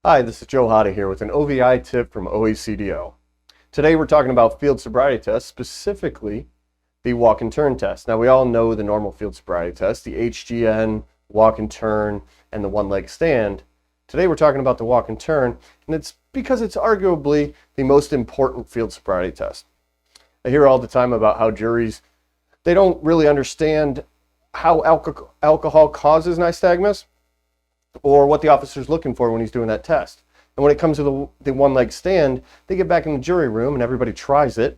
Hi, this is Joe Hada here with an OVI tip from OACDO. Today we're talking about field sobriety tests, specifically the walk and turn test. Now we all know the normal field sobriety test, the HGN, walk and turn, and the one leg stand. Today we're talking about the walk and turn, and it's because it's arguably the most important field sobriety test. I hear all the time about how juries, they don't really understand how alcohol causes nystagmus, or what the officer's looking for when he's doing that test. And when it comes to the one leg stand, they get back in the jury room and everybody tries it,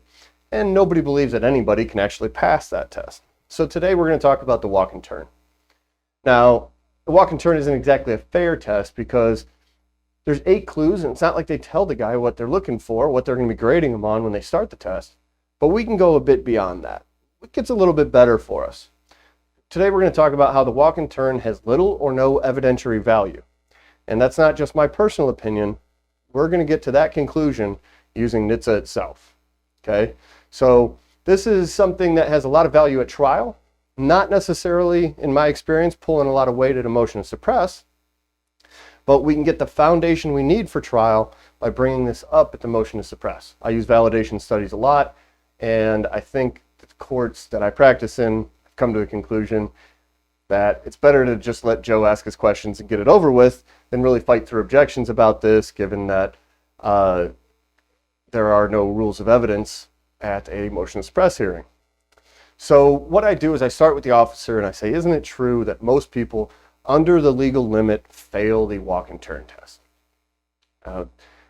and nobody believes that anybody can actually pass that test. So today we're going to talk about the walk and turn. Now, the walk and turn isn't exactly a fair test because there's 8 clues, and it's not like they tell the guy what they're looking for, what they're going to be grading him on when they start the test. But we can go a bit beyond that. It gets a little bit better for us. Today we're going to talk about how the walk and turn has little or no evidentiary value. And that's not just my personal opinion. We're going to get to that conclusion using NHTSA itself. Okay, so this is something that has a lot of value at trial, not necessarily, in my experience, pulling a lot of weight at a motion to suppress, but we can get the foundation we need for trial by bringing this up at the motion to suppress. I use validation studies a lot, and I think the courts that I practice in come to the conclusion that it's better to just let Joe ask his questions and get it over with than really fight through objections about this, given that there are no rules of evidence at a motion to suppress hearing. So what I do is I start with the officer and I say, isn't it true that most people under the legal limit fail the walk and turn test?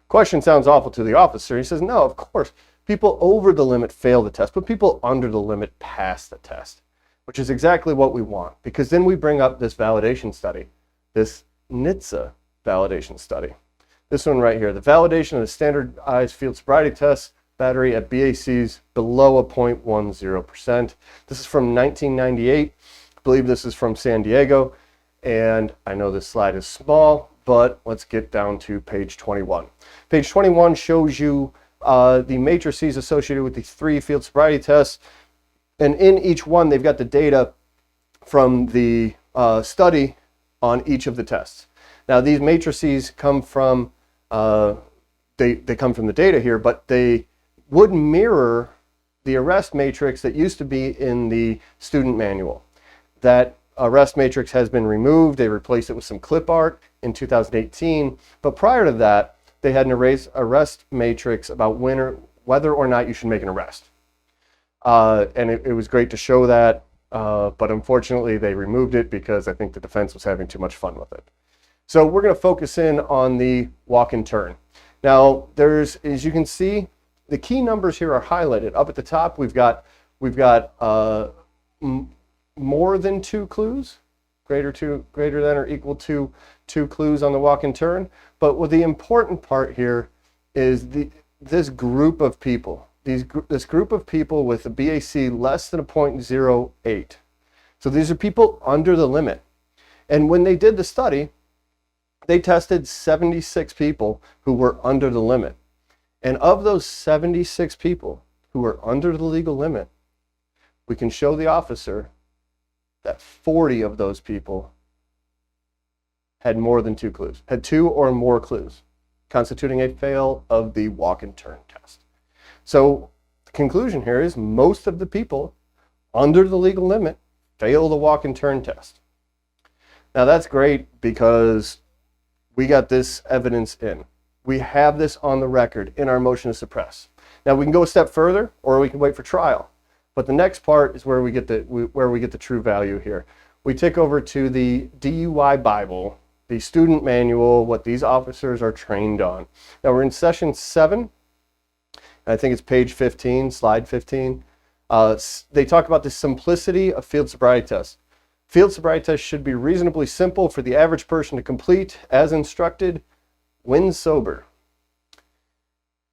Question sounds awful to the officer. He says, no, of course, people over the limit fail the test, but people under the limit pass the test, which is exactly what we want, because then we bring up this validation study, this NHTSA validation study. This one right here, the validation of the standardized field sobriety test battery at BACs below a 0.10%. This is from 1998. I believe this is from San Diego, and I know this slide is small, but let's get down to page 21. Page 21 shows you the matrices associated with these 3 field sobriety tests. And in each one, they've got the data from the study on each of the tests. Now, these matrices come from, they come from the data here, but they would mirror the arrest matrix that used to be in the student manual. That arrest matrix has been removed. They replaced it with some clip art in 2018. But prior to that, they had an arrest matrix about whether or not you should make an arrest. And it was great to show that, but unfortunately they removed it because I think the defense was having too much fun with it. So we're going to focus in on the walk and turn. Now, as you can see, the key numbers here are highlighted. Up at the top, we've got more than 2 clues, greater than or equal to 2 clues on the walk and turn. But what the important part here is this group of people. This group of people with a BAC less than a 0.08. So these are people under the limit. And when they did the study, they tested 76 people who were under the limit. And of those 76 people who were under the legal limit, we can show the officer that 40 of those people had more than 2 clues, had 2 or more clues, constituting a fail of the walk and turn test. So the conclusion here is most of the people under the legal limit fail the walk and turn test. Now that's great because we got this evidence in. We have this on the record in our motion to suppress. Now we can go a step further or we can wait for trial. But the next part is where we get the true value here. We take over to the DUI Bible, the student manual, what these officers are trained on. Now we're in session 7. I think it's page 15, slide 15. They talk about the simplicity of field sobriety tests. Field sobriety tests should be reasonably simple for the average person to complete as instructed when sober.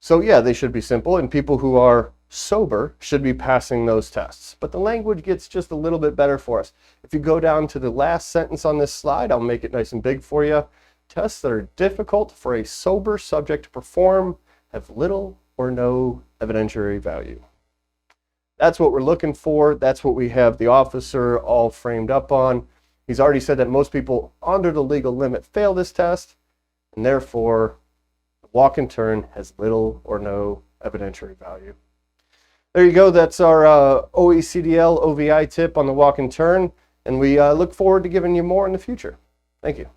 So yeah, they should be simple, and people who are sober should be passing those tests. But the language gets just a little bit better for us. If you go down to the last sentence on this slide, I'll make it nice and big for you. Tests that are difficult for a sober subject to perform have little or no evidentiary value. That's what we're looking for. That's what we have the officer all framed up on. He's already said that most people under the legal limit fail this test. and therefore walk and turn has little or no evidentiary value. There you go. That's our OECDL OVI tip on the walk and turn, and we look forward to giving you more in the future. Thank you.